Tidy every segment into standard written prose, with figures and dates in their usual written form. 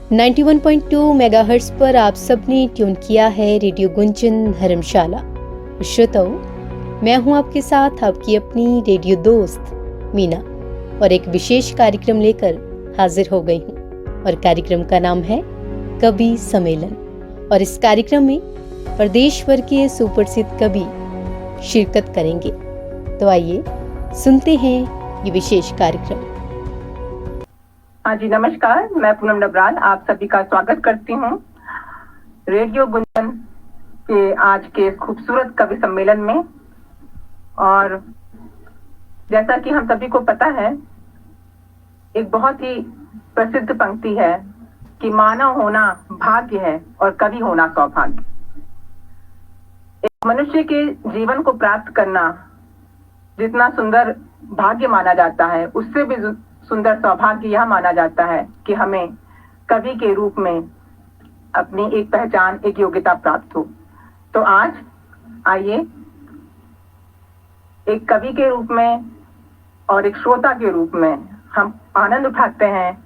91.2 megahertz पर आप सबने ट्यून किया है रेडियो गुंजन धर्मशाला। श्रोताओ, मैं हूं आपके साथ आपकी अपनी रेडियो दोस्त मीना और एक विशेष कार्यक्रम लेकर हाजिर हो गई हूं और कार्यक्रम का नाम है कवि सम्मेलन। और इस कार्यक्रम में प्रदेश भर के सुप्रसिद्ध कवि शिरकत करेंगे। तो आइए सुनते हैं ये विशेष कार्यक्रम। हाँ जी, नमस्कार। मैं पूनम डबराल आप सभी का स्वागत करती हूँ रेडियो गुंजन के आज के खूबसूरत कवि सम्मेलन में। और जैसा कि हम सभी को पता है, एक बहुत ही प्रसिद्ध पंक्ति है कि मानव होना भाग्य है और कवि होना सौभाग्य। एक मनुष्य के जीवन को प्राप्त करना जितना सुंदर भाग्य माना जाता है, उससे भी सुंदर सौभाग्य यह माना जाता है कि हमें कवि के रूप में अपनी एक पहचान, एक योग्यता प्राप्त हो। तो आज आइए एक कवि के रूप में और एक श्रोता के रूप में हम आनंद उठाते हैं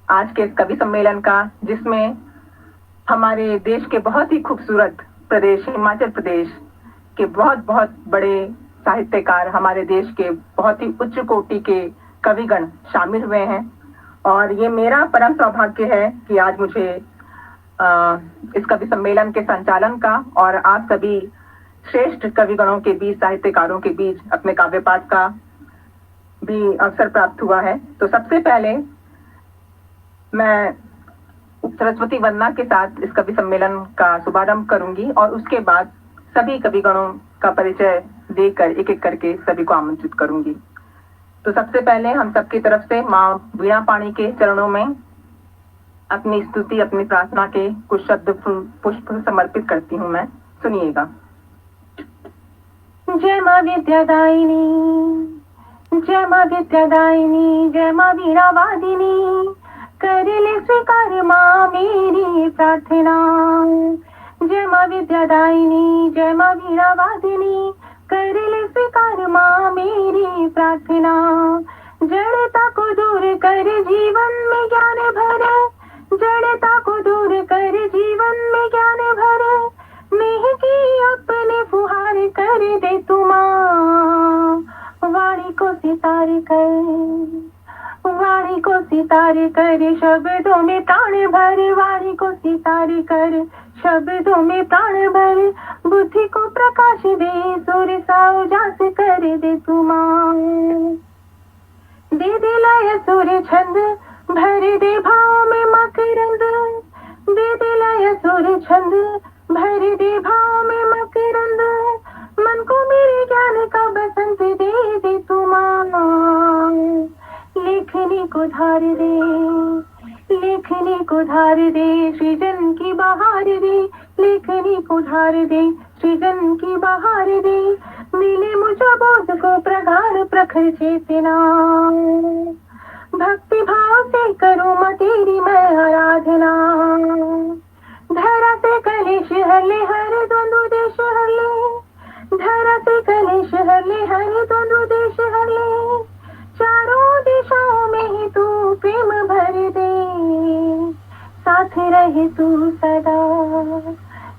आज के इस कवि सम्मेलन का, जिसमें हमारे देश के बहुत ही खूबसूरत प्रदेश हिमाचल प्रदेश के बहुत बहुत बड़े साहित्यकार, हमारे देश के बहुत ही उच्च कोटि के कविगण शामिल हुए हैं। और ये मेरा परम सौभाग्य है कि आज मुझे इस कवि सम्मेलन के संचालन का और आप सभी श्रेष्ठ कविगणों के बीच, साहित्यकारों के बीच अपने काव्य पाठ का भी अवसर प्राप्त हुआ है। तो सबसे पहले मैं सरस्वती वंदना के साथ इस कवि सम्मेलन का शुभारंभ करूंगी और उसके बाद सभी कविगणों का परिचय देकर एक एक करके सभी को आमंत्रित करूंगी। तो सबसे पहले हम सबकी तरफ से माँ वीणा पाणी के चरणों में अपनी स्तुति, अपनी प्रार्थना के कुछ शब्द पुष्प समर्पित करती हूँ मैं। सुनिएगा। जय माँ विद्यादायिनी, जय माँ विद्यादायिनी, जय माँ वीणा वादिनी, कर ले स्वीकार माँ मेरी प्रार्थना। जय माँ विद्यादायिनी, जय माँ वीणा वादिनी, कर ले स्वीकार माँ मेरी प्रार्थना। जड़ता को दूर कर जीवन में ज्ञान भर, जड़ता को दूर कर जीवन में ज्ञान भर, नेह की अपने फुहार कर दे तू माँ। वाणी को सितार कर, वाणी को सितार कर, शब्दों में प्राण भर, वाणी को सितार कर, शब्दों में प्राण भर, बुद्धि को प्रकाश दे, सूर्य सा उजास कर दे तू माँ। दे दे लय सूर्य छंद, भर दे भाव में मकरंद, दे दे लय सूर्य छंद, भर दे भाव में मकरंद, मन को मेरे ज्ञान का बसंत दे दे तू माँ। लेखनी को धार दे, लेखनी को धार दे, सृजन की बहार दे, लेखनी को धार दे, सृजन की बहार दे, मिले मुझे बोध को प्रगाढ़ प्रखर चेतना। भक्ति भाव से करूँ मैं तेरी मैं आराधना। धरा से कलेश हर ले, हर द्वंद्व देश हर ले, धरा से कलेश हर ले, हर द्वंद्व देश हर ले, चारों दिशाओं में ही तू प्रेम भर दे। साथ रहे तू सदा,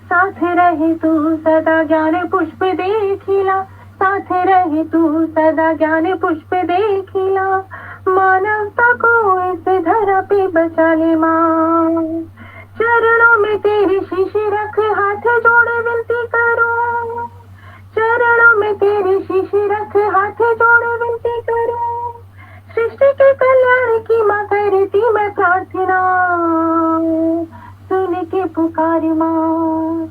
साथ रहे तू सदा, ज्ञान पुष्प दे खिला, साथ रहे तू सदा, ज्ञान पुष्प दे खिला, मानवता को इस धरा पे बचा ले माँ। चरणों में तेरी शीश रख, हाथ जोड़ विनती करो, चरणों में तेरी शीश रख, हाथ जोड़ विनती करो, सृष्टि के कल्याण की माँ करती मैं प्रार्थना। सुन के पुकार माँ,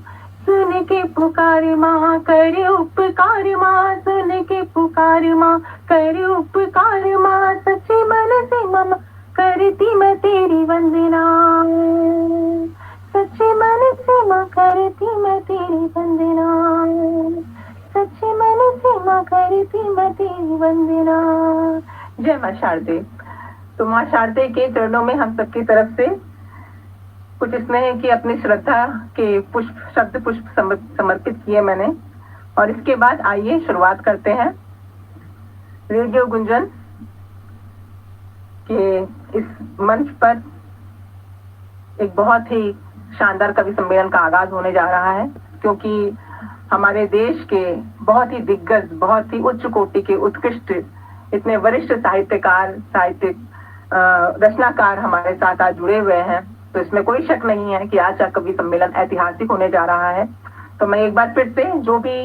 सुन के पुकार माँ, कर उपकार माँ, सुन के पुकार माँ, कर उपकार माँ, सच्चे मन से मम करती मैं तेरी वंदना। सच्चे मन से माँ करती मैं तेरी वंदना, सच्चे मन से माँ करती मैं तेरी वंदना। जय माँ शारदे। तो माँ शारदे के चरणों में हम सबकी तरफ से कुछ स्नेह की अपनी श्रद्धा के पुष्प, शब्द पुष्प समर्पित किए मैंने। और इसके बाद आइए शुरुआत करते हैं रेडियो गुंजन के इस मंच पर एक बहुत ही शानदार कवि सम्मेलन का आगाज होने जा रहा है, क्योंकि हमारे देश के बहुत ही दिग्गज, बहुत ही उच्च कोटि के उत्कृष्ट, इतने वरिष्ठ साहित्यकार, साहित्यिक रचनाकार हमारे साथ आज जुड़े हुए हैं। तो इसमें कोई शक नहीं है कि आज का कवि सम्मेलन ऐतिहासिक होने जा रहा है। तो मैं एक बार फिर से जो भी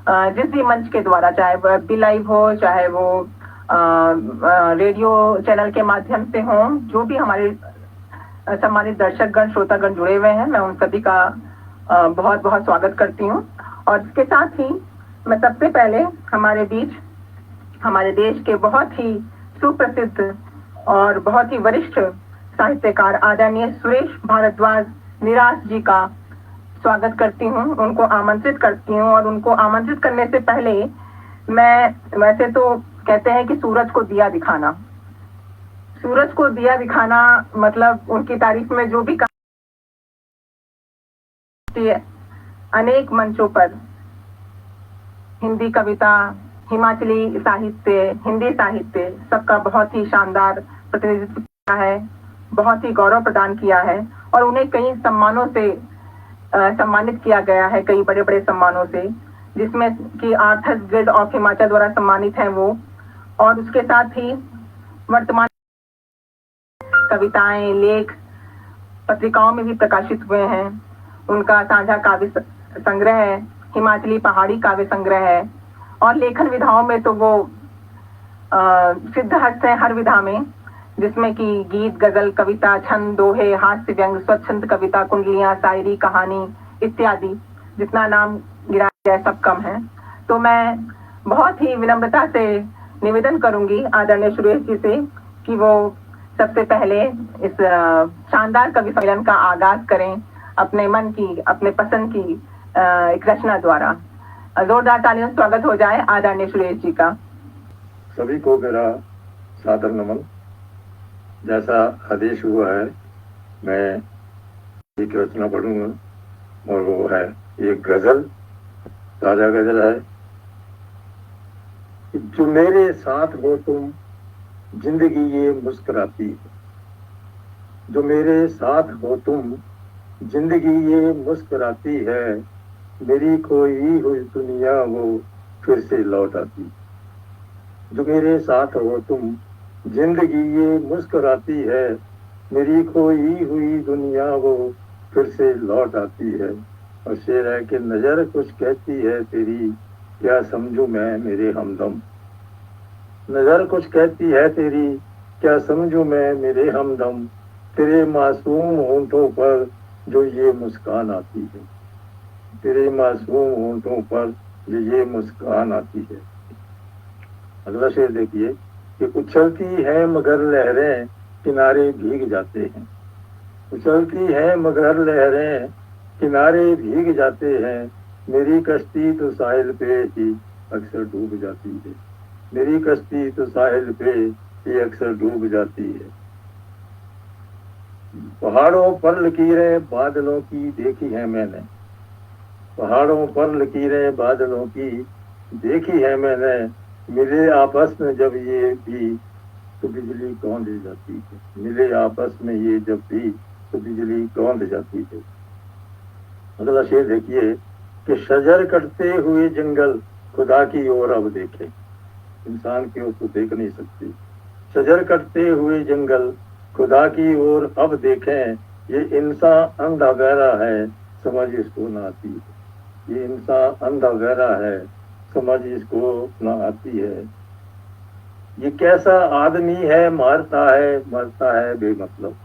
जिस भी मंच के द्वारा, चाहे वो FB लाइव हो, चाहे वो रेडियो चैनल के माध्यम से हो, जो भी हमारे सम्मानित दर्शकगण, श्रोतागण जुड़े हुए हैं, मैं उन सभी का बहुत बहुत स्वागत करती हूँ। और इसके साथ ही मैं सबसे पहले हमारे बीच हमारे देश के बहुत ही सुप्रसिद्ध और बहुत ही वरिष्ठ साहित्यकार आदरणीय सुरेश भारद्वाज निराश जी का स्वागत करती हूँ, उनको आमंत्रित करती हूँ। और उनको आमंत्रित करने से पहले मैं, वैसे तो कहते हैं कि सूरज को दिया दिखाना, सूरज को दिया दिखाना मतलब उनकी तारीफ में जो भी अनेक मंचों पर हिंदी कविता, हिमाचली साहित्य, हिंदी साहित्य सबका बहुत ही शानदार प्रतिनिधित्व किया है, बहुत ही गौरव प्रदान किया है। और उन्हें कई सम्मानों से सम्मानित किया गया है, कई बड़े बड़े सम्मानों से, जिसमें कि आर्थर्स गिल्ड ऑफ हिमाचल द्वारा सम्मानित है वो। और उसके साथ ही वर्तमान कविताएं, लेख पत्रिकाओं में भी प्रकाशित हुए हैं। उनका साझा काव्य संग्रह है, हिमाचली पहाड़ी काव्य संग्रह है। और लेखन विधाओं में तो वो सिद्धहस्त है हर विधा में, जिसमें कि गीत, गजल, कविता, छंद, दोहे, हास्य, व्यंग, स्वच्छंद कविता, कुंडलियां, शायरी, कहानी इत्यादि, जितना नाम गिरा जाए सब कम है। तो मैं बहुत ही विनम्रता से निवेदन करूंगी आदरणीय सुरेश जी से कि वो सबसे पहले इस शानदार कवि सम्मेलन का आगाज करें अपने मन की, अपने पसंद की एक रचना द्वारा। जोरदार तालियों से स्वागत हो जाए आदरणीय सुरेश जी का। सभी को मेरा सादर नमन। जैसा आदेश हुआ है मैं एक रचना पढ़ूंगा, और वो है एक गजल, ताजा गजल है। जो मेरे साथ हो तुम, जिंदगी ये मुस्कुराती है। जो मेरे साथ हो तुम, जिंदगी ये मुस्कुराती है। मेरी खोई हुई दुनिया वो फिर से लौट आती। जो मेरे साथ हो तुम, जिंदगी ये मुस्कुराती है। मेरी खोई हुई दुनिया वो फिर से लौट आती है। और शेर है कि नजर कुछ कहती है तेरी, क्या समझूं मैं मेरे हमदम। नजर कुछ कहती है तेरी, क्या समझूं मैं मेरे हमदम। तेरे मासूम होंठों पर जो ये मुस्कान आती है। तेरे मासूम होंठों पर जो ये मुस्कान आती है। अगला शेर देखिए कि उछलती है मगर लहरें, किनारे भीग जाते हैं। उछलती है मगर लहरें, किनारे भीग जाते हैं। मेरी कश्ती तो साहिल पे ही अक्सर डूब जाती है। मेरी कश्ती तो साहिल पे ही अक्सर डूब जाती है। पहाड़ों पर लकीरें बादलों की देखी है मैंने। पहाड़ों पर लकीरें बादलों की देखी है मैंने। मिले आपस में जब ये भी तो बिजली कौंध जाती है। मिले आपस में ये जब भी तो बिजली कौंध जाती है। अगला शेर देखिए कि शजर कटते हुए जंगल खुदा की ओर अब देखे। इंसान की ओर तो देख नहीं सकती। शजर कटते हुए जंगल खुदा की ओर अब देखें। ये इंसान अंधा बहरा है, समझ इसको ना आती है। ये इंसान अंधा बहरा है, समझ इसको ना आती है। ये कैसा आदमी है, मारता है मरता है बेमतलब।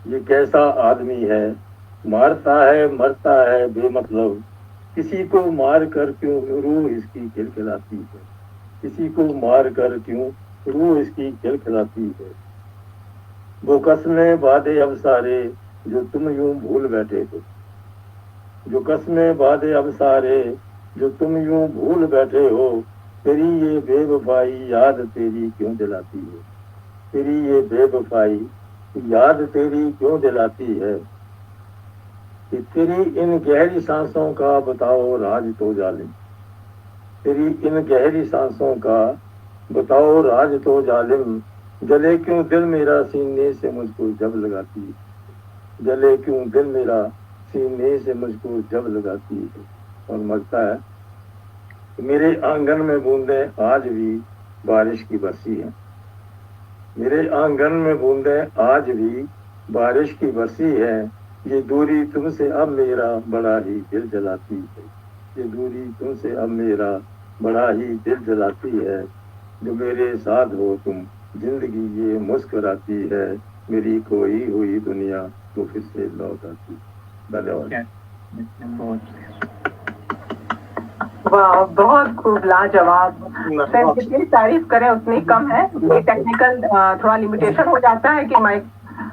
ये कैसा आदमी है, मारता है मरता है बेमतलब। किसी को मार कर क्यों रूह इसकी खिलखिलाती है। किसी को मार कर क्यों रूह इसकी खिलखिलाती है। वो कसमें वादे अब सारे जो तुम यूं भूल बैठे हो। जो कसमें वादे अब सारे जो तुम यूं भूल बैठे हो। तेरी ये बेवफाई याद तेरी क्यों दिलाती है। तेरी ये बेवफाई याद तेरी क्यों दिलाती है। कि तेरी इन गहरी सांसों का बताओ राज तो जालिम। तेरी इन गहरी सांसों का बताओ राज तो जालिम। जले क्यों दिल मेरा सीने से मुझको जब लगाती है। जले क्यों दिल मेरा सीने से मुझको जब लगाती है। और मरता है, मेरे आंगन में बूंदे आज भी बारिश की बरसी है। मेरे आंगन में बूंदे आज भी बारिश की बरसी है। ये दूरी तुमसे अब मेरा बड़ा ही दिल जलाती है। ये दूरी तुमसे अब मेरा बड़ा ही दिल जलाती है। जो मेरे साथ हो तुम जिंदगी ये मुस्कुराती है। मेरी खोई हुई दुनिया तो फिर से लौट आती। धन्यवाद। वाह, बहुत खूब, लाजवाब। सर जितनी तारीफ करें उतनी कम है। ये टेक्निकल थोड़ा लिमिटेशन हो जाता है कि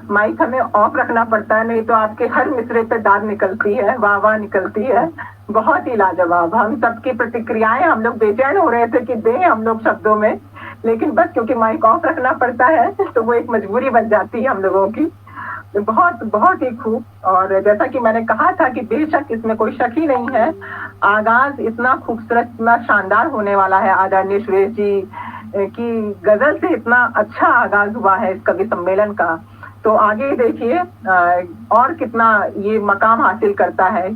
माइक हमें ऑफ रखना पड़ता है, नहीं तो आपके हर मिसरे पे दाद निकलती है, वाह वाह निकलती है। बहुत ही लाजवाब। हम सबकी प्रतिक्रियाएं, हम लोग बेचैन हो रहे थे कि दें हम लोग शब्दों में, लेकिन बस क्योंकि माइक ऑफ रखना पड़ता है तो वो एक मजबूरी बन जाती है हम लोगों की। बहुत बहुत ही खूब। और जैसा कि मैंने कहा था कि बेशक इसमें कोई शक ही नहीं है, आगाज इतना खूबसूरत, इतना शानदार होने वाला है। आदरणीय सुरेश जी की गजल से इतना अच्छा आगाज हुआ है इस कवि सम्मेलन का। तो आगे देखिए और कितना ये मकाम हासिल करता है,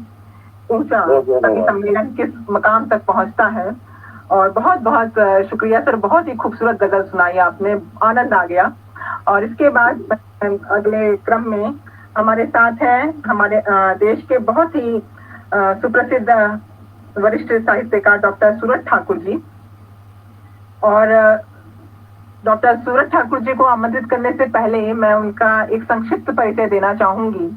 ऊंचा कवि सम्मेलन किस मकाम तक पहुंचता है। और बहुत बहुत शुक्रिया सर, बहुत ही खूबसूरत गजल सुनाई आपने, आनंद आ गया। और इसके बाद अगले क्रम में हमारे साथ हैं हमारे देश के बहुत ही सुप्रसिद्ध वरिष्ठ साहित्यकार डॉक्टर सूरज ठाकुर जी। और डॉक्टर सूरज ठाकुर जी को आमंत्रित करने से पहले मैं उनका एक संक्षिप्त परिचय देना चाहूंगी,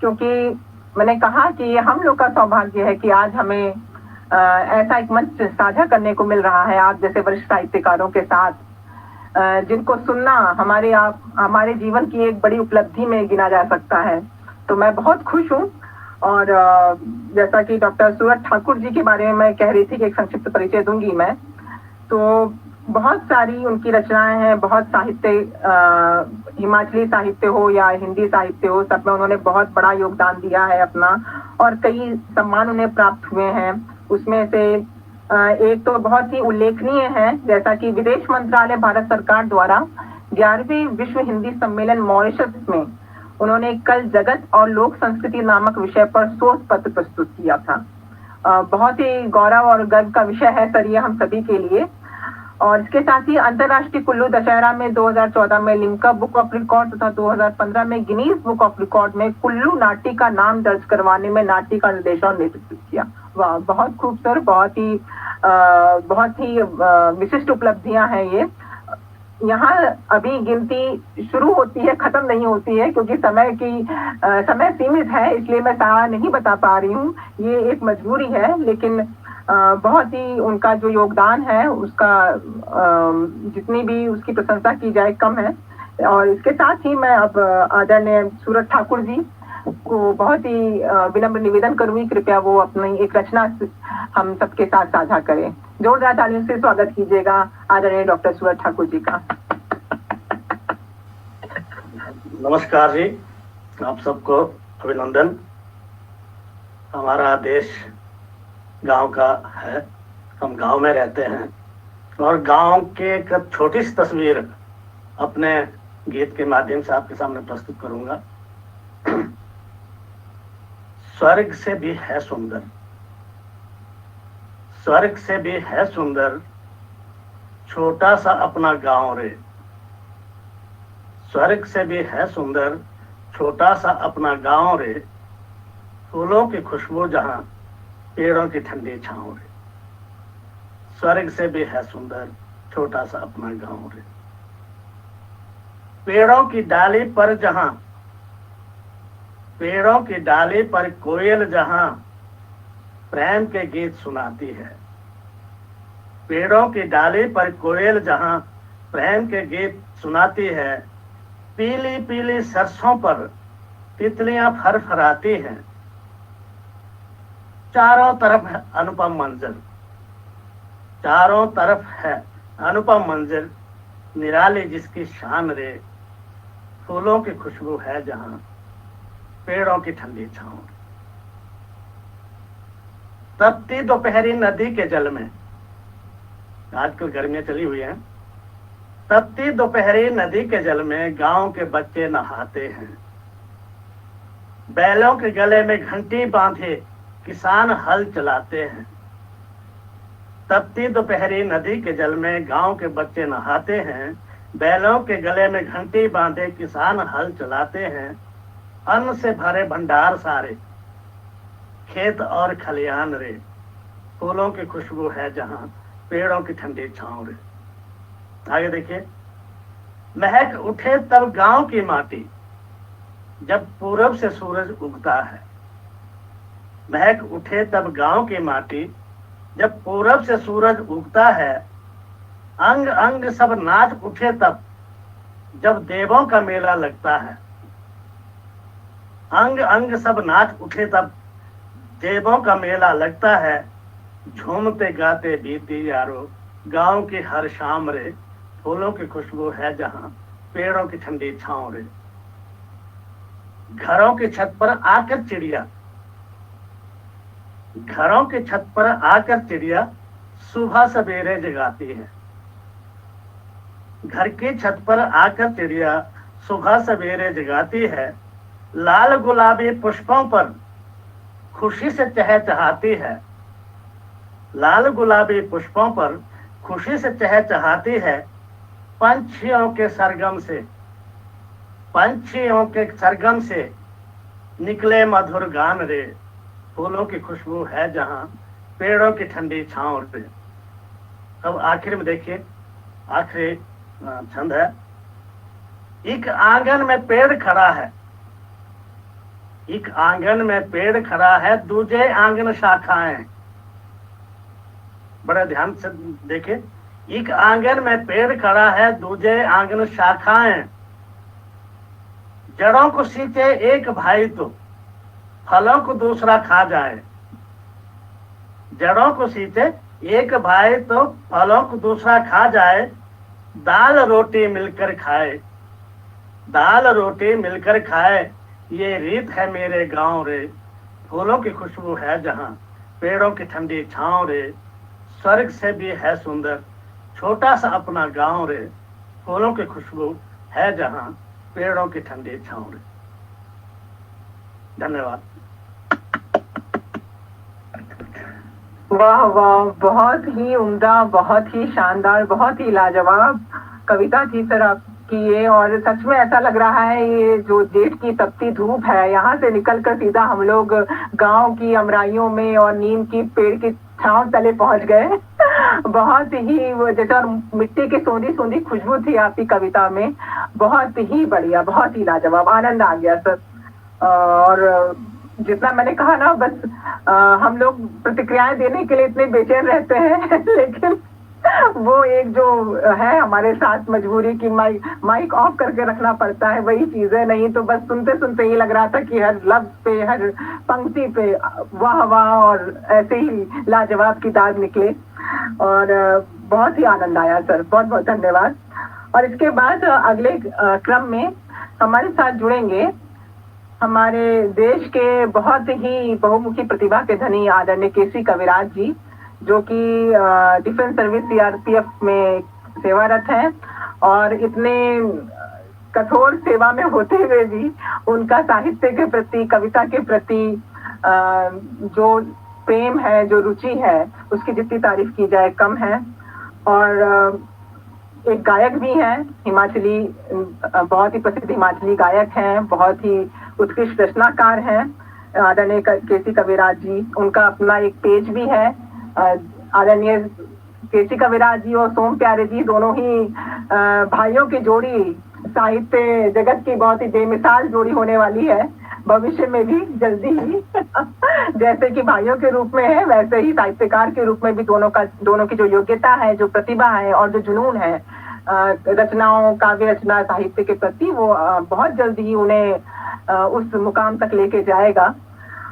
क्योंकि मैंने कहा कि हम लोग का सौभाग्य है कि आज हमें ऐसा एक मंच साझा करने को मिल रहा है आप जैसे वरिष्ठ साहित्यकारों के साथ, जिनको सुनना हमारे जीवन की एक बड़ी उपलब्धि में गिना जा सकता है। तो मैं बहुत खुश हूँ। और जैसा कि डॉक्टर सूरज ठाकुर जी के बारे में मैं कह रही थी कि एक संक्षिप्त परिचय दूंगी मैं, तो बहुत सारी उनकी रचनाएं हैं, बहुत साहित्य, हिमाचली साहित्य हो या हिंदी साहित्य हो, सब में उन्होंने बहुत बड़ा योगदान दिया है अपना, और कई सम्मान उन्हें प्राप्त हुए हैं। उसमें से एक तो बहुत ही उल्लेखनीय है, जैसा कि विदेश मंत्रालय भारत सरकार द्वारा 11वें विश्व हिंदी सम्मेलन मॉरिशस में उन्होंने कल जगत और लोक संस्कृति नामक विषय पर शोध पत्र प्रस्तुत किया था। बहुत ही गौरव और गर्व का विषय है सर ये हम सभी के लिए। और इसके साथ ही अंतर्राष्ट्रीय कुल्लू दशहरा में 2014 में लिम्का बुक ऑफ रिकॉर्ड तथा 2015 में गिनीज बुक ऑफ रिकॉर्ड में कुल्लू नाट्य का नाम दर्ज करवाने में नाट्य का निर्देशन और नेतृत्व किया। वाह, बहुत खूब सर, बहुत ही विशिष्ट उपलब्धियां हैं ये। यहाँ अभी गिनती शुरू होती है, खत्म नहीं होती है, क्योंकि समय सीमित है, इसलिए मैं सारा नहीं बता पा रही हूँ, ये एक मजबूरी है। लेकिन बहुत ही उनका जो योगदान है उसका जितनी भी उसकी प्रशंसा की जाए कम है। और इसके साथ ही मैं अब आदरणीय सूरज ठाकुर जी को बहुत ही विनम्र निवेदन करूंगी, कृपया वो अपनी एक रचना हम सबके साथ साझा करें। जोरदार तालियों से स्वागत कीजिएगा आदरणीय डॉक्टर सूरज ठाकुर जी का। नमस्कार जी, आप सबको अभिनंदन। हमारा देश गांव का है, हम गांव में रहते हैं, और गांव के एक छोटी सी तस्वीर अपने गीत के माध्यम से आपके सामने प्रस्तुत करूंगा। स्वर्ग से भी है सुंदर, स्वर्ग से भी है सुंदर, छोटा सा अपना गांव रे। स्वर्ग से भी है सुंदर, छोटा सा अपना गांव रे। फूलों की खुशबू जहां, पेड़ों की ठंडी छांव रे। स्वर्ग से भी है सुंदर, छोटा सा अपना गांव रे। पेड़ों की डाली पर जहां, पेड़ों की डाली पर कोयल जहां प्रेम के गीत सुनाती है। पेड़ों की डाली पर कोयल जहां प्रेम के गीत सुनाती है। पीली पीली सरसों पर तितलियां फरफराती हैं। चारों तरफ है अनुपम मंजर, चारों तरफ है अनुपम मंजर, निराली जिसकी शान रे। फूलों की खुशबू है जहां, पेड़ों की ठंडी छांव। तपती दोपहरी नदी के जल में, आजकल गर्मियां चली हुई हैं, तपती दोपहरी नदी के जल में गांव के बच्चे नहाते हैं। बैलों के गले में घंटी बांधे किसान हल चलाते हैं। तपती दोपहरी नदी के जल में गांव के बच्चे नहाते हैं। बैलों के गले में घंटी बांधे किसान हल चलाते हैं। अन्न से भरे भंडार सारे, खेत और खलियान रे, फूलों की खुशबू है जहां, पेड़ों की ठंडी छांव रे। आगे देखिए, महक उठे तब गांव की माटी, जब पूरब से सूरज उगता है। महक उठे तब गांव की माटी, जब पूरब से सूरज उगता है। अंग अंग सब नाच उठे तब, जब देवों का मेला लगता है। अंग अंग सब नाच उठे तब, देवों का मेला लगता है। झूमते गाते बीती यारो, गांव की हर शाम रे, फूलों की खुशबू है जहां, पेड़ों की ठंडी छांव रे। घरों की छत पर आकर चिड़िया, घरों की छत पर आकर चिड़िया सुबह सवेरे जगाती है। घर की छत पर आकर चिड़िया सुबह सवेरे जगाती है। लाल गुलाबी पुष्पों पर खुशी से चहचहाती है। लाल गुलाबी पुष्पों पर खुशी से चहचहाती है। पंछियों के सरगम से, पंछियों के सरगम से निकले मधुर गान रे, फूलों की खुशबू है जहां, पेड़ों की ठंडी छांव रे। अब आखिर में देखिए, आखिरी छंद है। एक आंगन में पेड़ खड़ा है, एक आंगन में पेड़ खड़ा है, दूजे आंगन शाखाएं। बड़े ध्यान से देखे, एक आंगन में पेड़ खड़ा है, दूजे आंगन शाखाएं। जड़ों को सींचे एक भाई तो, फलों को दूसरा खा जाए। जड़ों को सींचे एक भाई तो, फलों को दूसरा खा जाए। दाल रोटी मिलकर खाए, दाल रोटी मिलकर खाए, ये रीत है मेरे गांव रे। फूलों की खुशबू है जहां, पेड़ों की ठंडी छांव रे। स्वर्ग से भी है सुंदर छोटा सा अपना गांव रे। फूलों की खुशबू है जहां, पेड़ों की ठंडी छांव रे। धन्यवाद। वाह वाह, बहुत ही उम्दा, बहुत ही शानदार, बहुत ही लाजवाब कविता थी सर आपकी ये। और सच में ऐसा लग रहा है ये जो जेठ की तपती धूप है, यहाँ से निकलकर सीधा हम लोग गांव की अमराइयों में और नीम की पेड़ की छांव तले पहुंच गए। बहुत ही वो जैसे, और मिट्टी की सोंधी सोंधी खुशबू थी आपकी कविता में। बहुत ही बढ़िया, बहुत ही लाजवाब, आनंद आ गया सर। और जितना मैंने कहा ना, बस हम लोग प्रतिक्रियाएं देने के लिए इतने बेचैन रहते हैं लेकिन वो एक जो है हमारे साथ मजबूरी की माइक ऑफ करके रखना पड़ता है, वही चीज है। नहीं तो बस सुनते सुनते ही लग रहा था कि हर लफ्ज पे, हर पंक्ति पे वाह वाह और ऐसे ही लाजवाब की दाद निकले। और बहुत ही आनंद आया सर, बहुत बहुत धन्यवाद। और इसके बाद अगले क्रम में हमारे साथ जुड़ेंगे हमारे देश के बहुत ही बहुमुखी प्रतिभा के धनी आदरणीय केसी कविराज जी, जो कि डिफेंस सर्विस सीआरपीएफ में सेवारत हैं। और इतने कठोर सेवा में होते हुए भी उनका साहित्य के प्रति, कविता के प्रति जो प्रेम है, जो रुचि है, उसकी जितनी तारीफ की जाए कम है। और एक गायक भी हैं, हिमाचली, बहुत ही प्रसिद्ध हिमाचली गायक हैं, बहुत ही उत्कृष्ट रचनाकार हैं आदरणीय केसी कविराज जी। उनका अपना एक पेज भी है। आदरणीय केसी कविराज जी और सोम प्यारे जी दोनों ही भाइयों की जोड़ी, साहित्य जगत की बहुत ही बेमिसाल जोड़ी होने वाली है भविष्य में भी, जल्दी ही। जैसे कि भाइयों के रूप में है, वैसे ही साहित्यकार के रूप में भी दोनों की जो योग्यता है, जो प्रतिभा है और जो जुनून है रचनाओं, काव्य रचना, साहित्य के प्रति, वो बहुत जल्दी ही उन्हें उस मुकाम तक लेके जाएगा।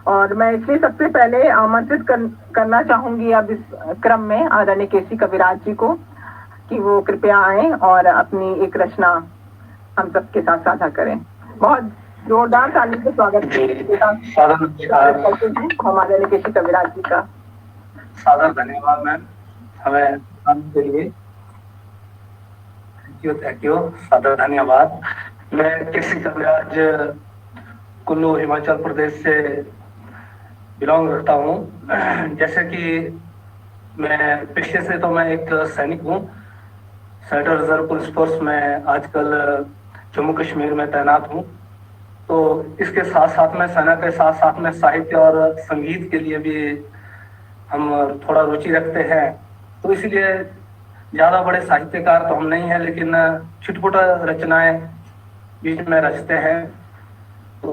और मैं इसलिए सबसे पहले आमंत्रित करना चाहूंगी अब इस क्रम में आदरणीय केसी कविराज जी को कि वो कृपया आए और अपनी एक रचना हम सबके साथ साझा करें। बहुत जोरदार ताली से स्वागत हमारे केसी कविराज जी का। सादर धन्यवाद मैम, हमें के लिए थैंक यू सादर धन्यवाद। मैं केसी कविराज कुल्लू हिमाचल प्रदेश से बिलोंग रखता हूँ। जैसे कि मैं पेशे से तो मैं एक सैनिक हूँ। सेंट्रल रिजर्व पुलिस फोर्स में आजकल जम्मू कश्मीर में तैनात हूँ। तो इसके साथ साथ में सेना के साथ साथ में साहित्य और संगीत के लिए भी हम थोड़ा रुचि रखते हैं। तो इसलिए ज़्यादा बड़े साहित्यकार तो हम नहीं हैं, लेकिन छोटी-छोटी रचनाएं बीच में रचते हैं। तो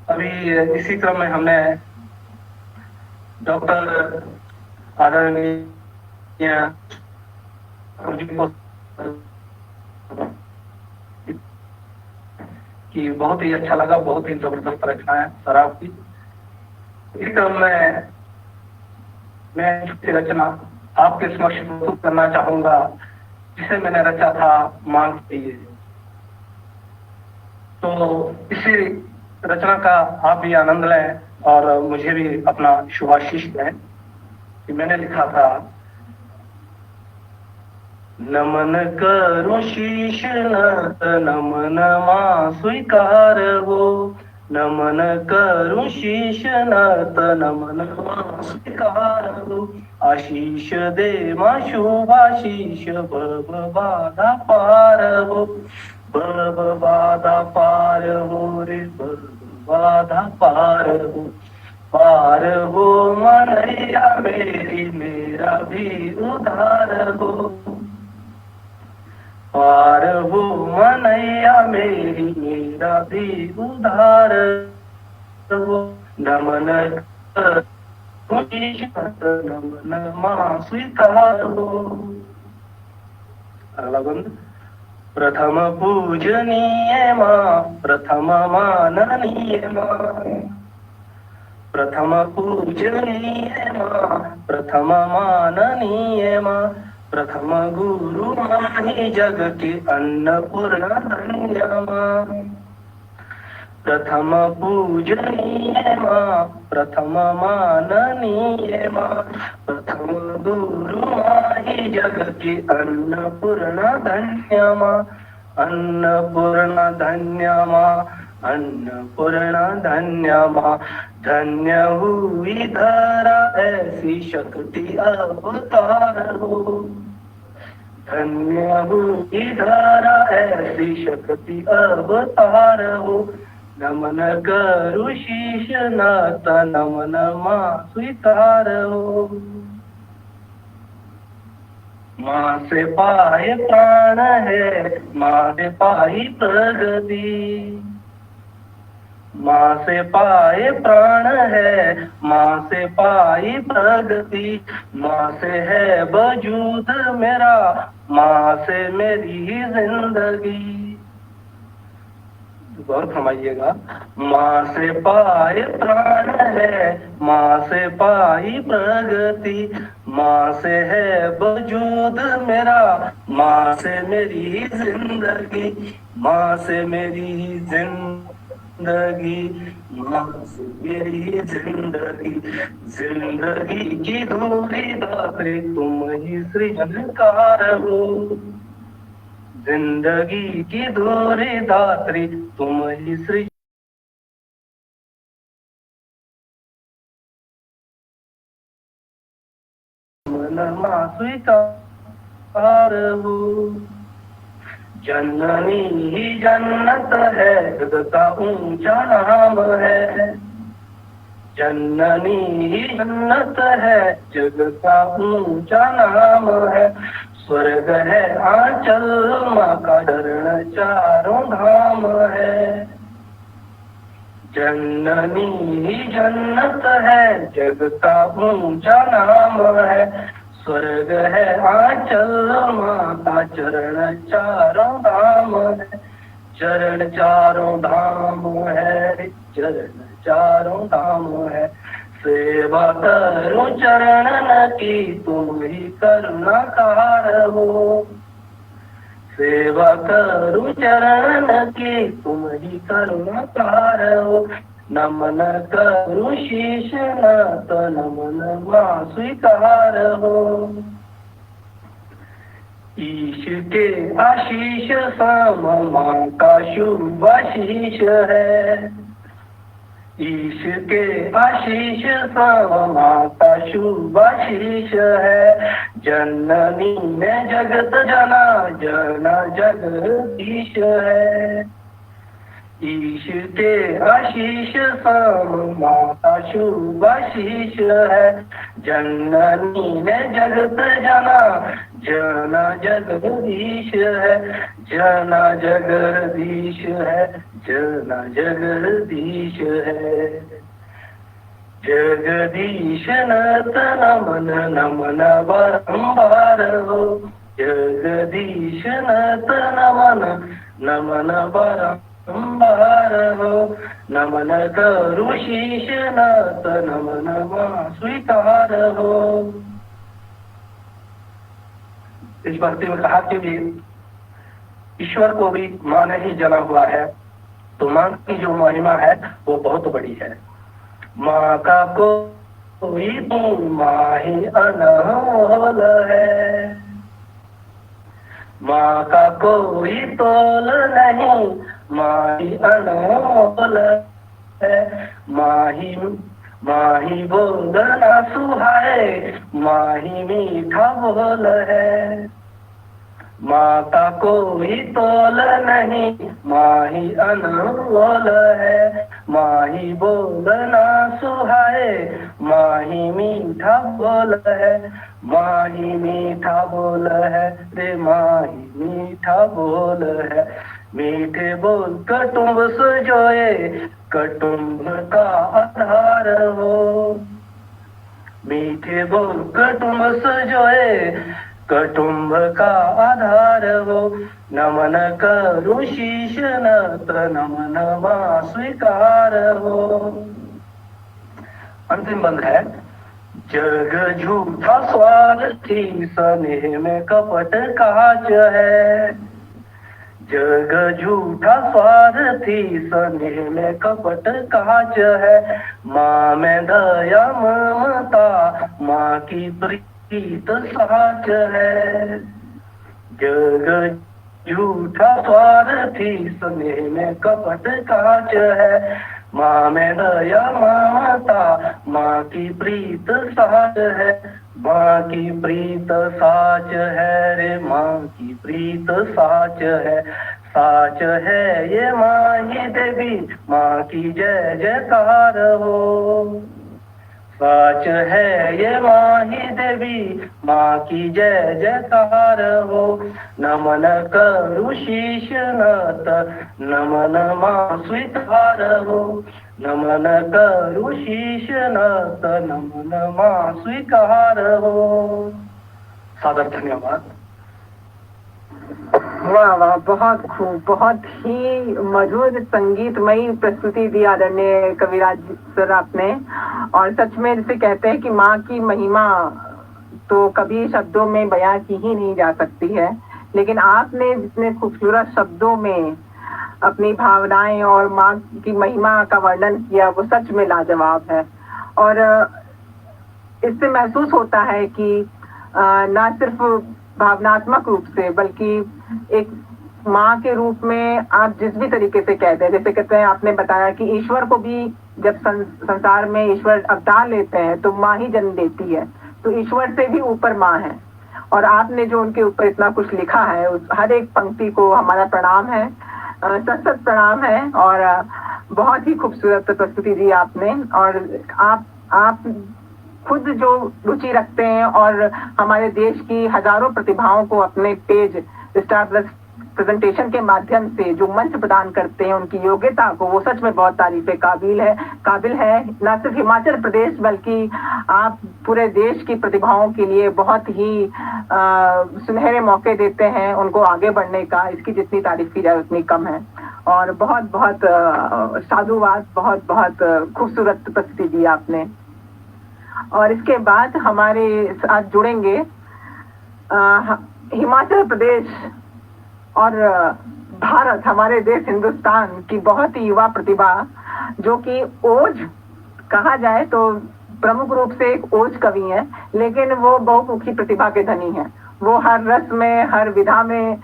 अभी इसी क्रम में हमने डॉक्टर आदरणीय कि बहुत ही अच्छा लगा, बहुत ही जबरदस्त रचना है शराब की। इस क्रम में मैं छोटी रचना आपके समक्ष प्रस्तुत करना चाहूंगा, जिसे मैंने रचा था मांग के लिए। तो इसी रचना का आप भी आनंद लें और मुझे भी अपना शुभाशीष दें कि मैंने लिखा था, नमन करूं शीश नत नमन मां स्वीकार हो, नमन करूं शीश नत नमन मां स्वीकार हो, आशीष दे मां शुभाशीष भव बाधा पार हो, भव बाधा पार हो रे भव बाधा पार हो, पार हो मनैया मेरी मेरा भी उधार हो, पार हो मनैया मेरी मेरा भी उधार हो, नमन नमन मां स्वीकार हो। अगला बंद, प्रथम पूजनीय मां प्रथम माननीय मां, प्रथम पूजनीय मां प्रथम माननीय मां, प्रथम गुरु माही जग की अन्नपूर्णा धन्य मां, प्रथम पूजनीय मां प्रथम माननीय मां, प्रथम गुरु माही जग की अन्नपूर्णा धन्य मां, अन्नपूर्णा धन्य मां, अन्नपूर्णा धन्य मां, धन्य हुई धरा ऐसी शक्ति अवतार हो, धन्य हुई धरा ऐसी शक्ति अवतार हो, नमन करू शीश नाथ नमन मां स्वीकार हो, मां से पाए प्राण है मां से पाई प्रगति, मां से पाए प्राण है मां से पाई प्रगति, मां से है वजूद मेरा मां से मेरी जिंदगी। गौर फरमाइएगा, मां से पाए प्राण है मां से पाई प्रगति, मां से है वजूद मेरा मां से मेरी जिंदगी, मां से मेरी जिंदगी, मां से मेरी जिंदगी, जिंदगी की धूरी दात्री तुम ही सृजनकार हो, जिंदगी की धूरी दात्री तुम ही सृजन मां स्वीकार हो, जननी ही जन्नत है जग का ऊंचा नाम है, जननी ही जन्नत है जग का ऊंचा नाम है, स्वर्ग है आंचल मां का चरण चारों धाम है, जननी ही जन्नत है जग का ऊंचा नाम है, स्वर्ग है आंचल मां का चरण चारों धाम है, चरण चारों धाम है, चरण चारों धाम है, सेवा करूं चरणन की तुम ही करुणाकार हो, सेवा करूं चरणन की तुम ही करुणाकार हो, नमन करूं शीश नाथ नमन मां स्वीकार हो, ईश के आशीष साम मां का शुभ आशीष है, ईश के आशीष माता शुभाशीष है, जननी ने जगत जना जना जगदीश है। ईश के आशीष माता शुभाशीष है, जननी ने जगत जना जना जगदीश है, जना जगदीश है, जना जगदीश है। जगदीश नत नमन नमन बारंबार हो, जगदीश नत नमन नमन बारंबार हो, नमन करु शीश नत नमन स्वीकार हो। इस भक्ति में कहा कि भी ईश्वर को भी माँ ने ही जना हुआ है, तो माँ की जो महिमा है वो बहुत बड़ी है। माँ का कोई तो माँ ही अनमोल है, माँ का कोई तोल नहीं, माँ ही अनमोल है। माँ ही बोलना सुहाए, माँ ही मीठा बोल है। माँ का कोई तोल नहीं, माँ ही अनमोल है। माँ ही बोलना सुहाए, माँ ही मीठा बोल है। माँ ही मीठा बोल है रे, माँ ही मीठा बोल है। मीठे बोल कुटुंब सजोए, कुटुंब का आधार हो। मीठे बोल कुटुंब सजोए, कुटुंब का आधार हो। नमन करु शीश नत नमन माँ स्वीकार हो। अंतिम बंद है। जग झूठा स्वार्थी, स्नेह में कपट काज है। जग झूठा स्वार्थी, स्नेह में कपट काज है। माँ में दया ममता, माँ की प्रीत सहज है। जग झूठा स्वार्थी, स्नेह में कपट काज है। माँ में दया ममता, माँ की प्रीत सहज है। माँ की प्रीत साच है रे, माँ की प्रीत साच है। साच है ये माँ ही देवी, माँ की जय जयकार हो। साच है ये माँ ही देवी, माँ की जय जयकार हो। नमन करु शीश नत नमन माँ स्वीकार हो। नमन करु शीश नत नमन माँ स्वीकार हो। सादर धन्यवाद। वाह वाह, बहुत खूब, बहुत ही मधुर संगीतमयी प्रस्तुति दी आदरणीय कविराज सर आपने। और सच में जिसे कहते हैं कि माँ की महिमा तो कभी शब्दों में बयां की ही नहीं जा सकती है, लेकिन आपने जितने खूबसूरत शब्दों में अपनी भावनाएं और माँ की महिमा का वर्णन किया वो सच में लाजवाब है। और इससे महसूस होता है कि न सिर्फ भावनात्मक रूप से बल्कि एक माँ के रूप में आप जिस भी तरीके से कहते हैं, जैसे कहते हैं आपने बताया कि ईश्वर को भी जब संसार में ईश्वर अवतार लेते हैं तो माँ ही जन्म देती है, तो ईश्वर से भी ऊपर माँ है। और आपने जो उनके ऊपर इतना कुछ लिखा है उस हर एक पंक्ति को हमारा प्रणाम है, सत प्रणाम है। और बहुत ही खूबसूरत प्रस्तुति दी आपने। और आप खुद जो रुचि रखते हैं और हमारे देश की हजारों प्रतिभाओं को अपने पेज स्टार प्लस प्रेजेंटेशन के माध्यम से जो मंच प्रदान करते हैं, उनकी योग्यता को वो सच में बहुत तारीफे काबिल है। न सिर्फ हिमाचल प्रदेश बल्कि आप पूरे देश की प्रतिभाओं के लिए बहुत ही सुनहरे मौके देते हैं उनको आगे बढ़ने का। इसकी जितनी तारीफ की जाए उतनी कम है। और बहुत बहुत साधुवाद, बहुत बहुत खूबसूरत प्रस्तुति दी आपने। और इसके बाद हमारे साथ जुड़ेंगे हिमाचल प्रदेश और भारत, हमारे देश हिंदुस्तान की बहुत ही युवा प्रतिभा, जो कि ओज कहा जाए तो प्रमुख रूप से एक ओज कवि है, लेकिन वो बहुमुखी प्रतिभा के धनी है। वो हर रस में, हर विधा में,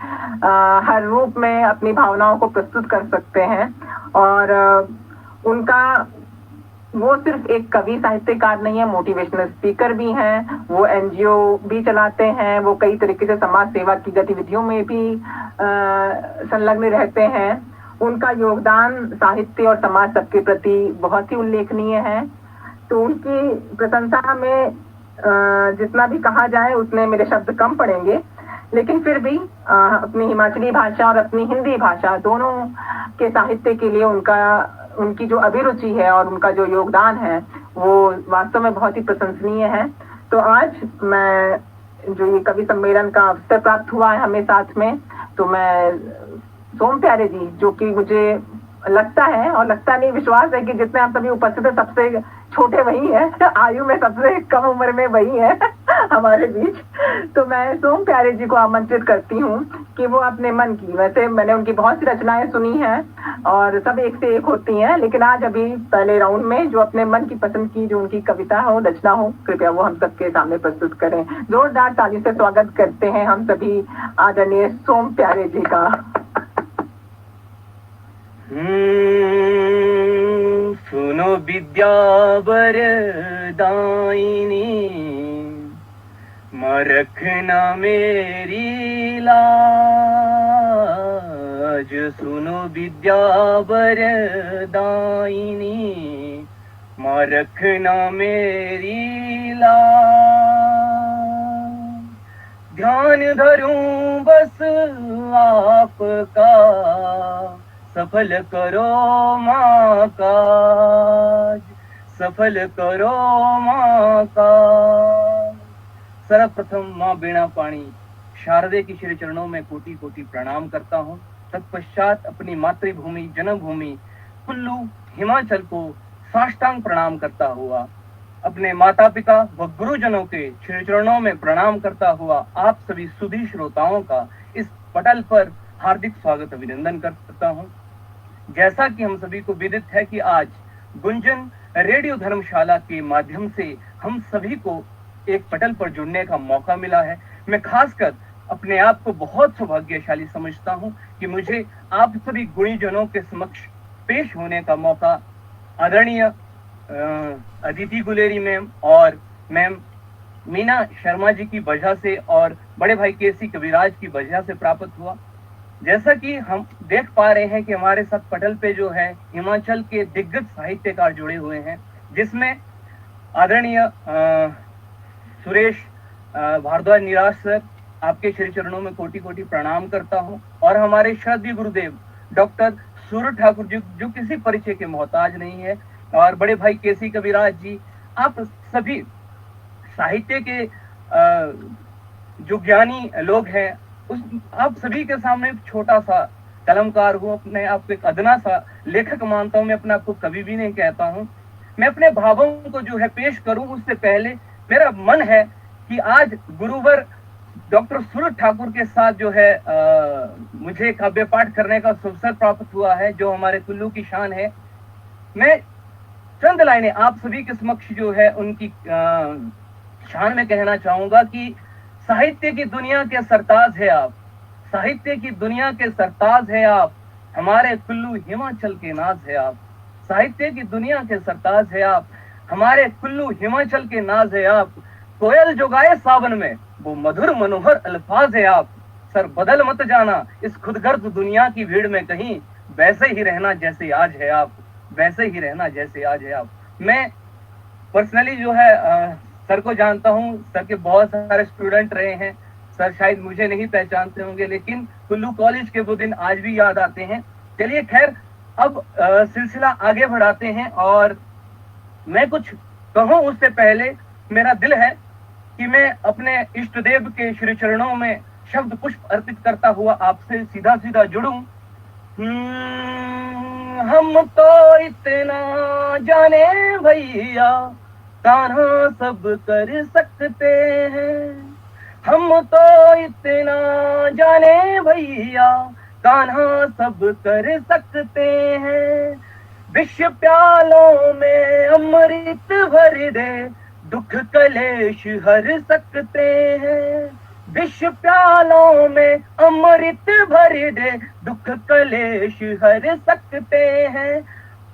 हर रूप में अपनी भावनाओं को प्रस्तुत कर सकते हैं। और उनका वो सिर्फ एक कवि साहित्यकार नहीं है, मोटिवेशनल स्पीकर भी हैं, वो एनजीओ भी चलाते हैं, वो कई तरीके से समाज सेवा की गतिविधियों में भी संलग्न रहते हैं। उनका योगदान साहित्य और समाज सबके प्रति बहुत ही उल्लेखनीय है। तो उनकी प्रशंसा में जितना भी कहा जाए उतने मेरे शब्द कम पड़ेंगे, लेकिन फिर भी अपनी हिमाचली भाषा और अपनी हिंदी भाषा दोनों के साहित्य के लिए उनकी जो अभिरुचि है और उनका जो योगदान है वो वास्तव में बहुत ही प्रशंसनीय है। तो आज मैं जो ये कवि सम्मेलन का अवसर प्राप्त हुआ है हमें साथ में, तो मैं सोम प्यारे जी, जो कि मुझे लगता है और लगता नहीं, विश्वास है कि जितने आप सभी उपस्थित है सबसे छोटे वही है, आयु में सबसे कम उम्र में वही है हमारे बीच। तो मैं सोम प्यारे जी को आमंत्रित करती हूँ कि वो अपने मन की, वैसे मैंने उनकी बहुत सी रचनाएं सुनी हैं और सब एक से एक होती हैं, लेकिन आज अभी पहले राउंड में जो अपने मन की पसंद की जो उनकी कविता हो, रचना हो, कृपया वो हम सबके सामने प्रस्तुत करें। जोरदार ताली से स्वागत करते हैं हम सभी आदरणीय सोम प्यारे जी का। सुनो विद्या वरदायिनी, रखना मेरी लाज। सुनो विद्या वरदायिनी, रखना मेरी लाज। ध्यान धरूं बस आपका, सफल करो माँ काज, सफल करो माँ काज। सर्वप्रथम माँ बीणा पाणी शारदे की श्री चरणों में कोटि कोटि प्रणाम करता हूँ। तत्पश्चात अपनी मातृभूमि जन्मभूमि कुल्लू हिमाचल को साष्टांग प्रणाम करता हुआ, अपने माता पिता व गुरुजनों के श्री चरणों में प्रणाम करता हुआ आप सभी सुधी श्रोताओं का इस पटल पर हार्दिक स्वागत अभिनंदन करता हूँ। जैसा कि हम सभी को विदित है कि आज गुंजन रेडियो धर्मशाला के माध्यम से हम सभी को एक पटल पर जुड़ने का मौका मिला है। मैं खासकर अपने आप को बहुत सौभाग्यशाली समझता हूं कि मुझे आप सभी गुणीजनों के समक्ष पेश होने का मौका आदरणीय अदिति गुलेरी मैम और मैम मीना शर्मा जी की वजह से और बड़े भाई केसी कविराज की वजह से प्राप्त हुआ। जैसा कि हम देख पा रहे हैं कि हमारे साथ पटल पे जो है हिमाचल के दिग्गज साहित्यकार जुड़े हुए हैं, जिसमें आदरणीय सुरेश भारद्वाज निराश सर, आपके श्री चरणों में कोटि कोटि प्रणाम करता हूं। और हमारे श्रद्धेय गुरुदेव डॉक्टर सूरज ठाकुर जी, जो किसी परिचय के मोहताज नहीं है, और बड़े भाई केसी कविराज जी, आप सभी साहित्य के जो ज्ञानी लोग हैं, उस आप सभी के सामने छोटा सा कलमकार हूँ, अपने आप को एक अदना सा लेखक मानता हूँ। मैं अपने आप को कवि भी नहीं कहता हूँ। मैं अपने भावों को जो है पेश करूं उससे पहले मेरा मन है कि आज गुरुवर डॉक्टर सूरज ठाकुर के साथ जो है मुझे काव्य पाठ करने का अवसर प्राप्त हुआ है, जो हमारे कुल्लू की शान है। मैं चंद लाइनें आप सभी के समक्ष जो है उनकी शान में कहना चाहूंगा कि साहित्य की दुनिया के सरताज है आप, साहित्य की दुनिया के सरताज है आप, हमारे कुल्लू हिमाचल के नाज है आप। साहित्य की दुनिया के सरताज है आप, हमारे कुल्लू हिमाचल के नाज है आप। कोयल जो गाए सावन में वो मधुर मनोहर अल्फाज है आप। सर बदल मत जाना इस खुदगर्द दुनिया की भीड़ में कहीं, वैसे ही रहना जैसे आज है आप, वैसे ही रहना जैसे आज है आप। मैं पर्सनली जो है सर को जानता हूँ, सर के बहुत सारे स्टूडेंट रहे हैं। सर शायद मुझे नहीं पहचानते होंगे, लेकिन कुल्लू कॉलेज के वो दिन आज भी याद आते हैं। चलिए खैर, अब सिलसिला आगे बढ़ाते हैं, और मैं कुछ कहूँ उससे पहले मेरा दिल है कि मैं अपने इष्ट देव के श्री चरणों में शब्द पुष्प अर्पित करता हुआ आपसे सीधा सीधा जुड़ूं। हम तो इतना जाने भैया, कान्हा सब कर सकते हैं। हम तो इतना जाने भैया, कान्हा सब कर सकते हैं। विश्व प्यालों में अमृत भर दे, दुख कलेश हर सकते हैं। विश्व प्यालों में अमृत भर दे, दुख कलेश हर सकते हैं।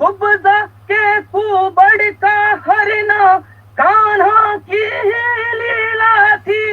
कुब्जा के कुबड़ का हरना कान्हा की लीला थी।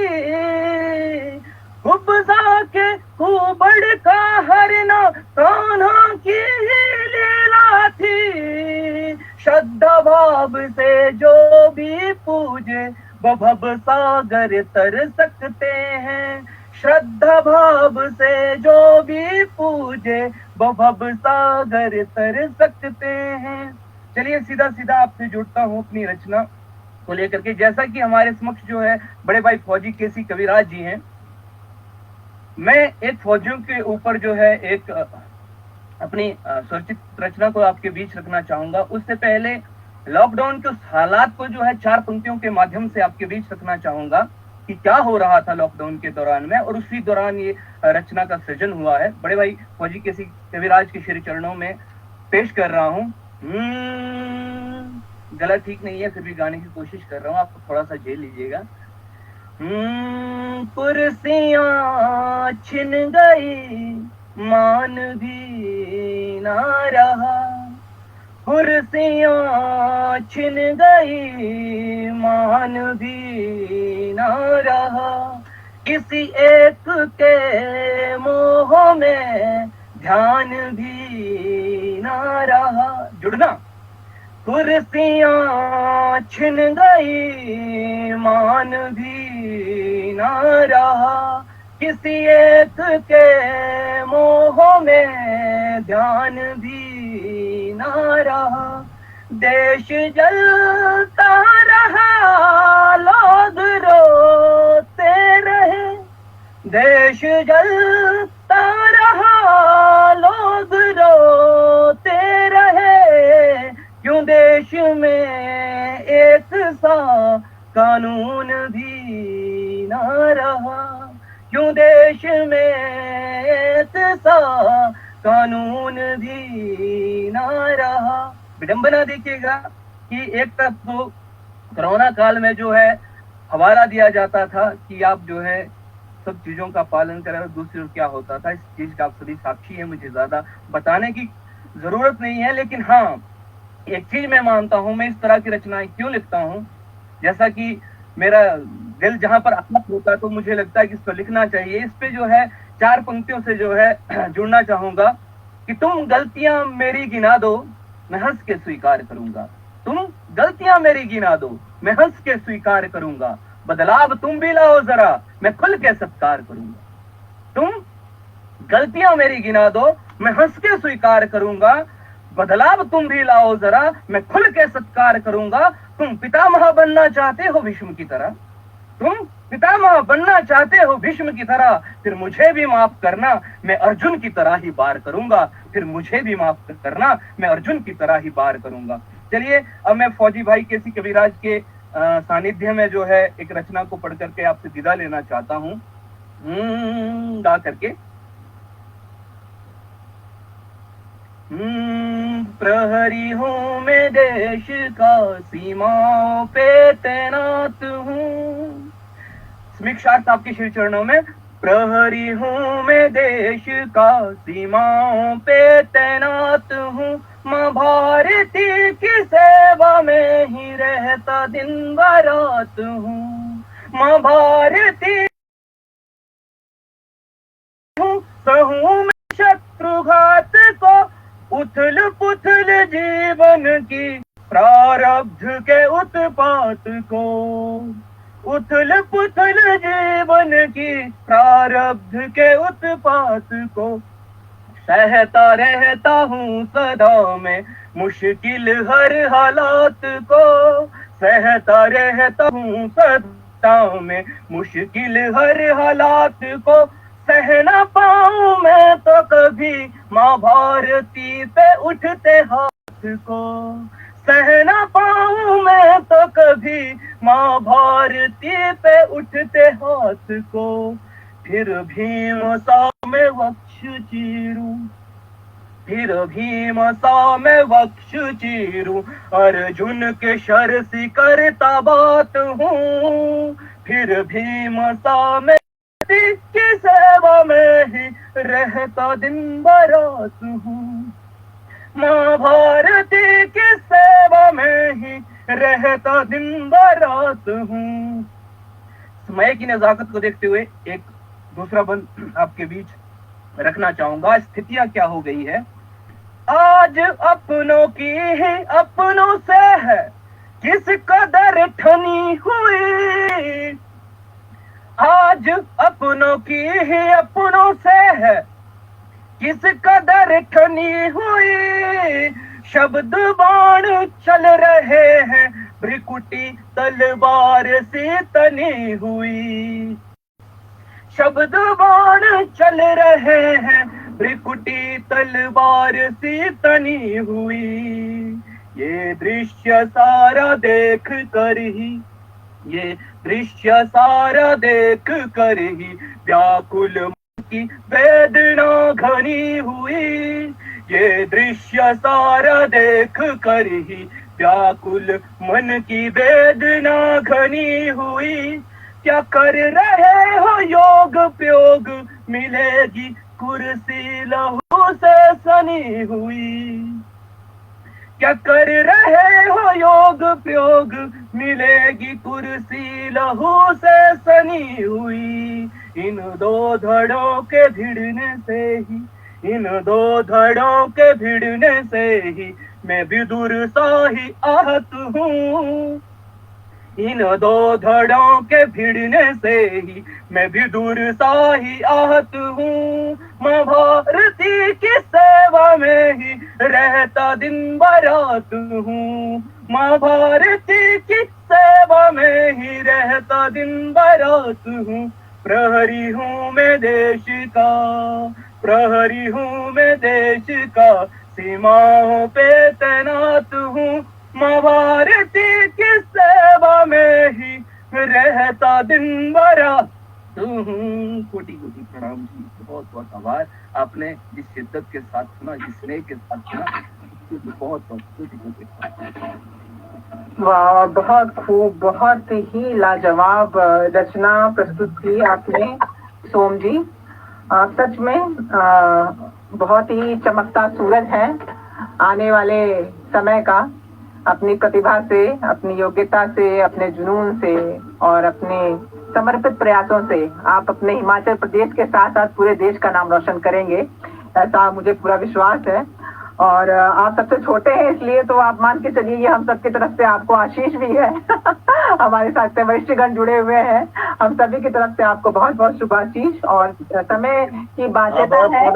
कुब्जा के कुबड़ का हरना कान्हा की लीला थी। श्रद्धा भाव से जो भी पूजे वो भव सागर तर सकते हैं। श्रद्धा भाव से जो भी पूजे वो भव सागर तर सकते हैं। चलिए सीधा सीधा आपसे जुड़ता हूँ अपनी रचना को लेकर के। जैसा कि हमारे समक्ष जो है बड़े भाई फौजी केसी कविराज जी हैं, मैं एक फौजियों के ऊपर जो है एक अपनी स्वरचित रचना को आपके बीच रखना चाहूंगा। उससे पहले लॉकडाउन के उस हालात को जो है 4 पंक्तियों के माध्यम से आपके बीच रखना चाहूंगा कि क्या हो रहा था लॉकडाउन के दौरान में, और उसी दौरान ये रचना का सृजन हुआ है। बड़े भाई फौजी केसी कविराज के श्री चरणों में पेश कर रहा हूँ। गला ठीक नहीं है, फिर भी गाने की कोशिश कर रहा हूँ, आपको थोड़ा सा झेल लीजिएगा। कुर्सियां छिन गई मान भी ना रहा। कुर्सियां छिन गई मान भी ना रहा। किसी एक के मोह में ध्यान भी ना रहा। जुड़ना। कुर्सियां छिन गई मान भी ना रहा। किसी एक के मोह में ध्यान भी ना रहा। देश जलता रहा लोग रोते रहे। देश जलता रहा लोग रोते रहे। क्यों देश में एक सा कानून भी ना रहा। क्यों देश में एक सा कानून भी ना रहा। विडंबना देखिएगा कि एक तरफ तो कोरोना काल में जो है हवाला दिया जाता था कि आप जो है सब चीजों का पालन करें, और दूसरी ओर क्या होता था इस चीज का आप सभी साक्षी हैं, मुझे ज्यादा बताने की जरूरत नहीं है। लेकिन हाँ, एक चीज मैं मानता हूं, मैं इस तरह की रचनाएं क्यों लिखता हूं, जैसा कि मेरा दिल जहां पर आहत होता है तो मुझे लगता है कि इसको लिखना चाहिए। इस पे जो है 4 पंक्तियों से जो है जुड़ना चाहूंगा कि तुम गलतियां मेरी गिना दो, मैं हंस के स्वीकार करूंगा। तुम गलतियां मेरी गिना दो, मैं हंस के स्वीकार करूंगा। बदलाव तुम भी लाओ जरा, मैं खुल के सत्कार करूंगा। तुम गलतियां मेरी गिना दो, मैं हंस के स्वीकार करूंगा। बदलाव तुम भी लाओ जरा, मैं खुल के सत्कार करूंगा। तुम पितामह बनना चाहते हो भीष्म की तरह। तुम पितामह बनना चाहते हो भीष्म की तरह। फिर मुझे भी माफ करना, मैं अर्जुन की तरह ही वार करूंगा। फिर मुझे भी माफ करना, मैं अर्जुन की तरह ही वार करूंगा। चलिए अब मैं फौजी भाई केसी कविराज के सानिध्य में जो है एक रचना को पढ़ करके आपसे विदा लेना चाहता हूँ गा करके। प्रहरी हूँ मैं देश का, सीमाओं पे तैनात हूँ। स्मिक्षार्थ आपके श्री चरणों में। प्रहरी हूँ मैं देश का, सीमाओं पे तैनात हूँ। माँ भारती की सेवा में ही रहता दिन रात हूँ। माँ भारती हूँ, सहूँ मैं शत्रुघात को। उथल पुथल जीवन की प्रारब्ध के उत्पात को। उथल पुथल जीवन की प्रारब्ध के उत्पात को। सहता रहता हूँ सदा में मुश्किल हर हालात को। सहता रहता हूँ सदा में मुश्किल हर हालात को। सह ना पाऊं मैं तो कभी माँ भारती पे उठते हाथ को। सह ना पाऊं मैं तो कभी माँ भारती पे उठते हाथ को। फिर भीम सा मैं वक्ष चीरूं, फिर भीम सा मैं वक्ष चीरूं। अर्जुन के शर सी करता बात हूँ। फिर भीम सा मैं की सेवा में ही रहता दिन रात हूँ। माँ भारती की सेवा रहता दिन भर रात हूँ। समय की नजाकत को देखते हुए एक दूसरा बंद आपके बीच रखना चाहूंगा। स्थितियां क्या हो गई है, आज अपनों की ही अपनों से है किस कदर ठनी हुई। आज अपनों की ही अपनों से है किस कदर ठनी हुई। शब्द बाण चल रहे हैं भ्रिकुटी तलवार से तनी हुई। शब्द बाण चल रहे हैं भ्रिकुटी तलवार से तनी हुई। ये दृश्य सारा देख कर ही, ये दृश्य सारा देख कर ही व्याकुल की वेदना घनी हुई। ये दृश्य सारा देख कर ही व्याकुल मन की वेदना घनी हुई। क्या कर रहे हो योग प्रयोग, मिलेगी कुर्सी लहू से सनी हुई। क्या कर रहे हो योग प्रयोग, मिलेगी कुर्सी लहू से सनी हुई। इन दो धड़ों के भिड़ने से ही, इन दो धड़ों के भिड़ने से ही मैं विदुर सा ही आहत हूँ। इन दो धड़ों के भिड़ने से ही मैं विदुर सा ही आहत हूँ। माँ भारती की सेवा में ही रहता दिन बरात हूँ। माँ भारती की सेवा में ही रहता दिन बरात हूँ। प्रहरी हूँ मैं देश का, प्रहरी हूँ मैं देश का, सीमाओं पे तैनात हूँ। माँ भारती की सेवा में ही रहता दिन बरात हूँ। कोटि कोटि प्रणाम जी, बहुत बहुत आभार। आपने जिस शिद्दत के साथ सुना, जिस स्नेह के साथ सुना, बहुत बहुत कोटि कोटि। वाह, बहुत खूब, बहुत ही लाजवाब रचना प्रस्तुत की आपने सोम जी। सच में बहुत ही चमकता सूरज है आने वाले समय का। अपनी प्रतिभा से, अपनी योग्यता से, अपने जुनून से और अपने समर्पित प्रयासों से आप अपने हिमाचल प्रदेश के साथ साथ पूरे देश का नाम रोशन करेंगे, ऐसा मुझे पूरा विश्वास है। और आप सबसे छोटे हैं इसलिए तो आप मान के चलिए ये हम सबकी तरफ से आपको आशीष भी है। हमारे साथ से वरिष्ठगण जुड़े हुए हैं, हम सभी की तरफ से आपको बहुत बहुत शुभाशीष। और समय की बाध्यता है।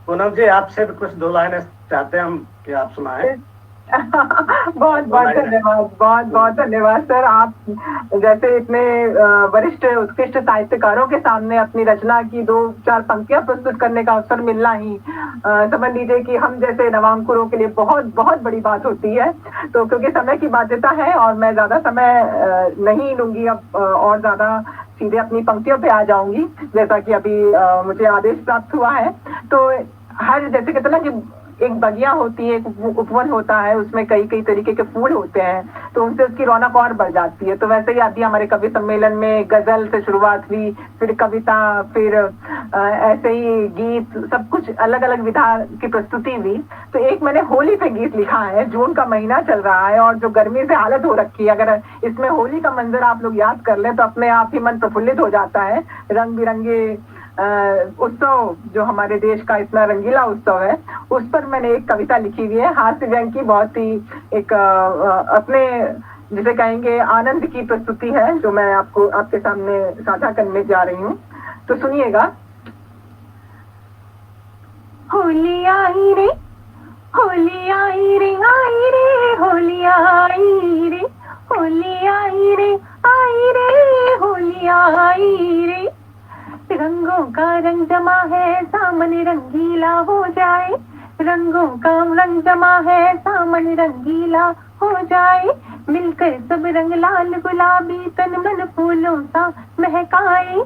पूनम जी आपसे भी कुछ 2 लाइनें चाहते हैं हम कि आप सुनाएं। बहुत बहुत धन्यवाद, बहुत बहुत धन्यवाद सर। आप जैसे इतने वरिष्ठ उत्कृष्ट साहित्यकारों के सामने अपनी रचना की 2-4 पंक्तियां प्रस्तुत करने का अवसर मिलना ही समझ लीजिए कि हम जैसे नवांकुरों के लिए बहुत बहुत बड़ी बात होती है। तो क्योंकि समय की बाध्यता है और मैं ज्यादा समय नहीं लूंगी अब, और ज्यादा सीधे अपनी पंक्तियों पे आ जाऊंगी जैसा कि अभी मुझे आदेश प्राप्त हुआ है। तो हर जैसे कहते ना कि एक बगिया होती है, एक उपवन होता है, उसमें कई कई तरीके के फूल होते हैं, तो उनसे उसकी रौनक और बढ़ जाती है। तो वैसे ही आती है हमारे कवि सम्मेलन में गजल से शुरुआत हुई, फिर कविता, फिर ऐसे ही गीत, सब कुछ अलग अलग विधा की प्रस्तुति हुई। तो एक मैंने होली पे गीत लिखा है। जून का महीना चल रहा है और जो गर्मी से हालत हो रखी है, अगर इसमें होली का मंजर आप लोग याद कर लें तो अपने आप ही मन प्रफुल्लित हो जाता है। रंग बिरंगे उत्सव जो हमारे देश का इतना रंगीला उत्सव है, उस पर मैंने एक कविता लिखी हुई है, हास्य व्यंग की, बहुत ही एक अपने जिसे कहेंगे आनंद की प्रस्तुति है, जो मैं आपको आपके सामने साझा करने जा रही हूँ। तो सुनिएगा। होली आई रे, होली आई रे, आई रे होली आई रे, होली आई रे, आई रे होली आई रे। रंगों का रंग जमा है, सामने रंगीला हो जाए। रंगों का रंग जमा है, सामने रंगीला हो जाए। मिलकर सब रंग लाल गुलाबी, तन मन फूलों सा महकाए।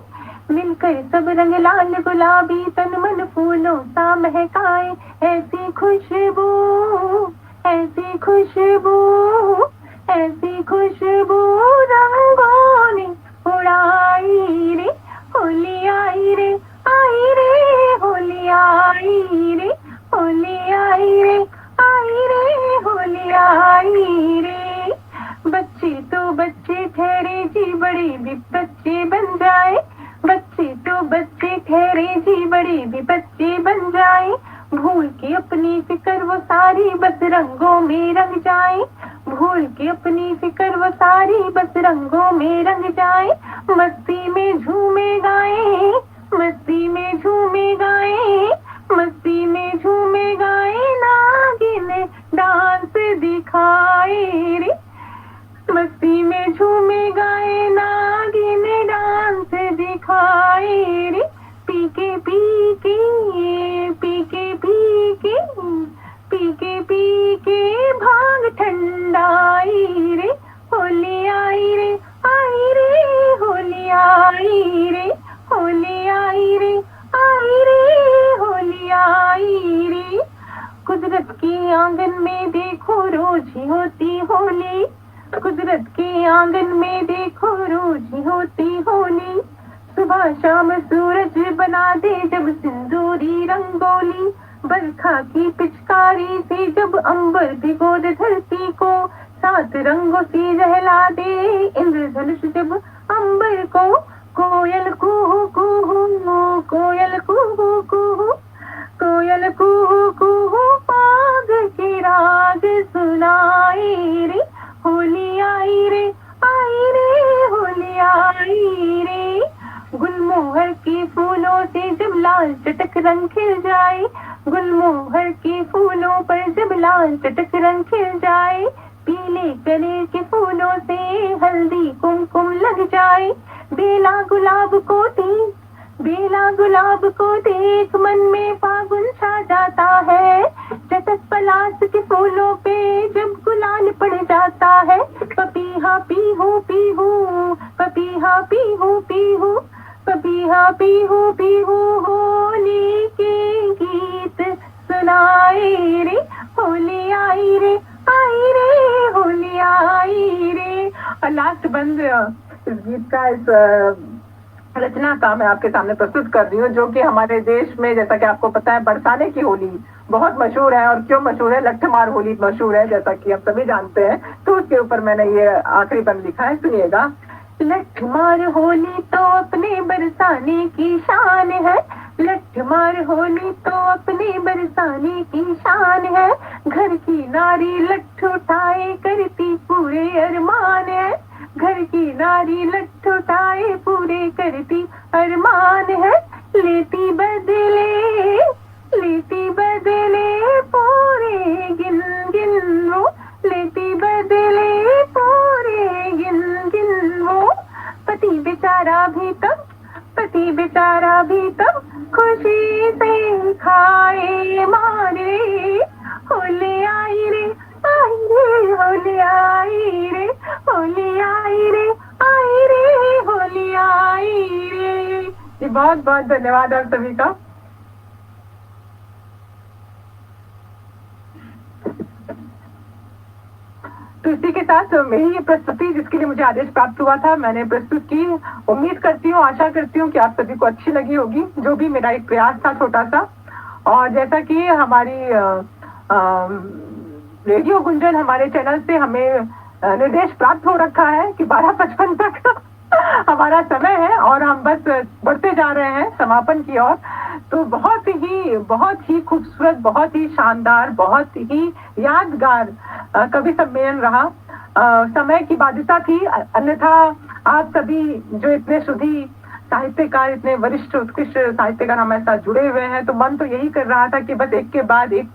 मिलकर सब रंग लाल गुलाबी, तन मन फूलों सा महकाए। ऐसी खुशबू, ऐसी खुशबू, ऐसी खुशबू रंगों ने उड़ाई रे। होली आई रे, आई रे होली आई रे, होली आई रे, आई रे होली आई रे। रंगों में रंग जाए, भूल के अपनी फिक्र वो सारी बस रंगों में रंग जाए, मस्ती में झूमे गाए, मस्ती में झूमे गाए, मस्ती में झूमे गाए, नागिन डांस दिखाए रे, मस्ती में झूमे गाए, नागिन डांस दिखाए रे, पीके पीके पीके पीके पीके पीके भांग ठंडाई रे, होली आई रे, आई रे, होली आई रे, होली आई रे, आई रे, होली आई रे। कुदरत के आंगन में देखो रोज ही होती होली, कुदरत के आंगन में देखो रोज ही होती होली, सुबह शाम सूरज बना दे जब सिंदूरी रंगोली, बरखा की पिचकारी से जब अंबर भिगो दे धरती को, सात रंगों से जहला दे इंद्रधनुष जब अंबर को, कोयल कुहू कुहू, कोयल कुहू कुहू, कोयल कुहू कुहू, पाग के राग सुनाए रे, होली आई रे, आई रे, होली आई रे। गुलमोहर के फूलों से जब लाल चटक रंग खिल जाए, गुलमोहर के फूलों पर जब लाल चटक रंग खिल जाए, पीले कली के फूलों से हल्दी कुमकुम लग जाए, बेला गुलाब को देख, बेला गुलाब को देख मन में फागुन छा जाता है, चटक पलाश के फूलों पे जब गुलाल पड़ जाता है, पपीहा पीहू पीहू, पपीहा पीहू पीहू, पपीहा पीहू पीहू, होली के गीत सुनाए रे, होली आई रे, आई रे, होली आई रे। और लास्ट बंद इस गीत का, इस रचना का मैं आपके सामने प्रस्तुत कर रही हूँ, जो कि हमारे देश में, जैसा कि आपको पता है, बरसाने की होली बहुत मशहूर है। और क्यों मशहूर है? लठमार होली मशहूर है, जैसा कि हम सभी जानते हैं। तो उसके ऊपर मैंने ये आखिरी बंद लिखा है, सुनिएगा। लठमार होली तो अपने बरसाने की शान है, लठमार होली तो अपने बरसाने की शान है, घर की नारी लठ उठाए करती पूरे अरमान है, घर की नारी लठ उठाए पूरे करती अरमान है, लेती बदले, लेती बदले पूरे गिन गिन वो, लेती बदले पूरे गिन गिन वो, पति बेचारा भी तब, पति बेचारा भी तब खुशी से खाए मारे, होली आई रे, आई रे, होली आई रे, होली आई रे, आई रे, होली आई रे। जी बहुत बहुत धन्यवाद आप सभी का। तो इसी के साथ मेरी ये प्रस्तुति, जिसके लिए मुझे आदेश प्राप्त हुआ था, मैंने प्रस्तुत की। उम्मीद करती हूँ, आशा करती हूँ कि आप सभी को अच्छी लगी होगी, जो भी मेरा एक प्रयास था छोटा सा। और जैसा कि हमारी रेडियो गुंजन हमारे चैनल से हमें निर्देश प्राप्त हो रखा है कि 12:55 तक हमारा समय है और हम बस बढ़ते जा रहे हैं समापन की ओर। तो बहुत ही खूबसूरत, बहुत ही शानदार, बहुत ही यादगार कवि सम्मेलन रहा। समय की बाध्यता थी, अन्यथा आप सभी जो इतने सुधी साहित्यकार, इतने वरिष्ठ उत्कृष्ट साहित्यकार हमारे साथ जुड़े हुए हैं, तो मन तो यही कर रहा था कि बस एक के बाद एक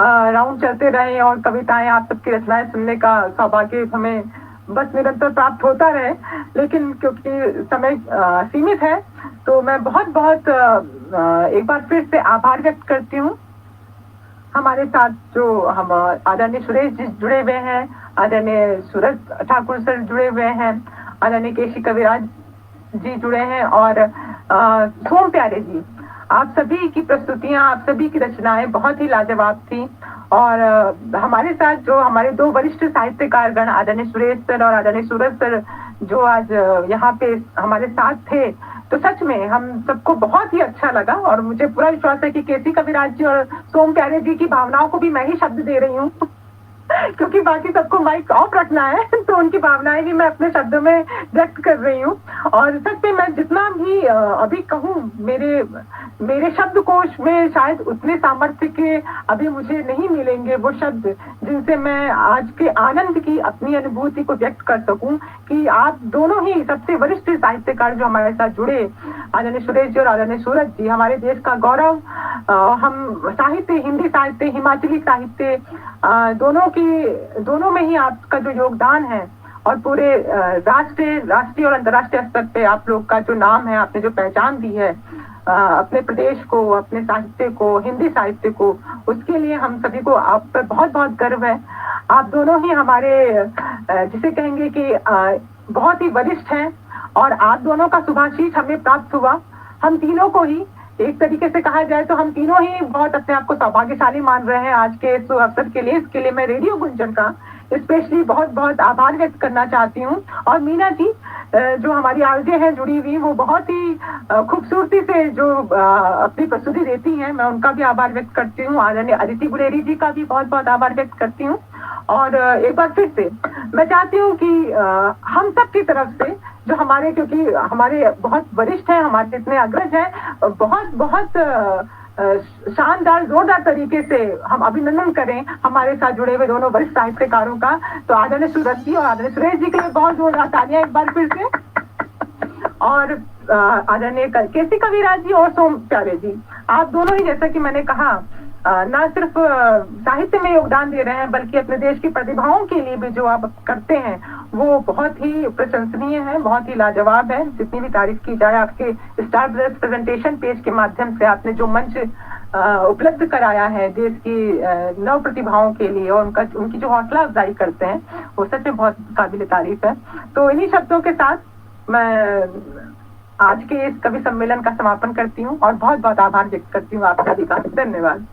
राउंड चलते रहे और कविताएं, आप सबकी रचनाएं सुनने का सौभाग्य हमें बस निरंतर प्राप्त होता रहे। लेकिन क्योंकि समय सीमित है, तो मैं बहुत बहुत एक बार फिर से आभार व्यक्त करती हूँ। हमारे साथ जो हम आदरणीय सुरेश जी जुड़े हुए हैं, आदरणीय सूरज ठाकुर सर जुड़े हुए हैं, आदरणीय केशी कविराज जी जुड़े हैं और सोम प्यारे जी। आप सभी की प्रस्तुतियां, आप सभी की रचनाएं बहुत ही लाजवाब थी। और हमारे साथ जो हमारे दो वरिष्ठ साहित्यकार गण, आदरणीय सुरेश सर और आदरणीय सूरज सर, जो आज यहाँ पे हमारे साथ थे, तो सच में हम सबको बहुत ही अच्छा लगा। और मुझे पूरा विश्वास है कि केसी कविराज जी और सोम प्यारे जी की भावनाओं को भी मैं ही शब्द दे रही हूँ क्योंकि बाकी सबको माइक ऑफ रखना है, तो उनकी भावनाएं भी मैं अपने शब्दों में व्यक्त कर रही हूँ। और सच में मैं जितना भी अभी कहूँ, मेरे शब्दकोश में शायद उतने सामर्थ्य के अभी मुझे नहीं मिलेंगे वो शब्द जिनसे मैं आज के आनंद की अपनी अनुभूति को व्यक्त कर सकूं कि आप दोनों ही सबसे वरिष्ठ साहित्यकार जो हमारे साथ जुड़े, आदरणीय सुरेश जी और आदरणीय सूरज जी, हमारे देश का गौरव। हम साहित्य, हिंदी साहित्य, हिमाचली साहित्य, दोनों में ही आपका जो योगदान है और पूरे राष्ट्रीय और अंतर्राष्ट्रीय स्तर पे आप लोग का जो नाम है, आपने जो पहचान दी है अपने प्रदेश को, अपने साहित्य को, हिंदी साहित्य को, उसके लिए हम सभी को आप पर बहुत बहुत गर्व है। आप दोनों ही हमारे जिसे कहेंगे कि बहुत ही वरिष्ठ हैं और आप दोनों का शुभाशीष हमें प्राप्त हुआ। हम तीनों को ही एक तरीके से कहा जाए तो हम तीनों ही बहुत अपने आप को सौभाग्यशाली मान रहे हैं आज के इस अवसर के लिए। इसके लिए मैं रेडियो गुंजन का स्पेशली बहुत बहुत आभार व्यक्त करना चाहती हूँ। और मीना जी जो हमारी आरजे हैं जुड़ी हुई, वो बहुत ही खूबसूरती से जो अपनी प्रस्तुति देती हैं, मैं उनका भी आभार व्यक्त करती हूँ। आदरणीय अदिति गुलेरी जी का भी बहुत बहुत आभार व्यक्त करती हूँ। और एक बार फिर से मैं चाहती हूँ कि हम सब की तरफ से जो हमारे, क्योंकि हमारे बहुत वरिष्ठ हैं, हमारे इतने अग्रज हैं, बहुत बहुत शानदार जोरदार तरीके से हम अभिनंदन करें हमारे साथ जुड़े हुए दोनों वरिष्ठ साहित्यकारों का। तो आदरणीय सूरज जी और आदरणीय सुरेश जी के लिए बहुत जोरदार तालियां एक बार फिर से। और आदरणीय केसी कविराज जी और सोम प्यारे जी, आप दोनों ही जैसा कि मैंने कहा ना सिर्फ साहित्य में योगदान दे रहे हैं बल्कि अपने देश की प्रतिभाओं के लिए भी जो आप करते हैं वो बहुत ही प्रशंसनीय है, बहुत ही लाजवाब है। जितनी भी तारीफ की जाए, आपके स्टार प्लस प्रेजेंटेशन पेज के माध्यम से आपने जो मंच उपलब्ध कराया है देश की नव प्रतिभाओं के लिए और उनकी जो हौसला अफजाई करते हैं, वो सच में बहुत काबिल तारीफ है। तो इन्हीं शब्दों के साथ मैं आज के इस कवि सम्मेलन का समापन करती हूँ और बहुत बहुत आभार व्यक्त करती हूँ आप सभी का। धन्यवाद।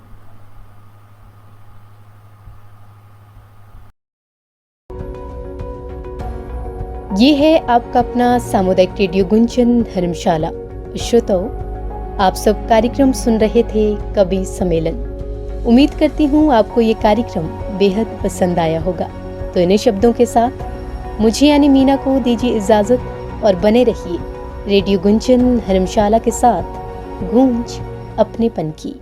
ये है आपका अपना सामुदायिक रेडियो गुंजन धर्मशाला। श्रोताओं, आप सब कार्यक्रम सुन रहे थे कवि सम्मेलन। उम्मीद करती हूँ आपको ये कार्यक्रम बेहद पसंद आया होगा। तो इन्हीं शब्दों के साथ मुझे यानी मीना को दीजिए इजाज़त और बने रहिए रेडियो गुंजन धर्मशाला के साथ, गूंज अपनेपन की।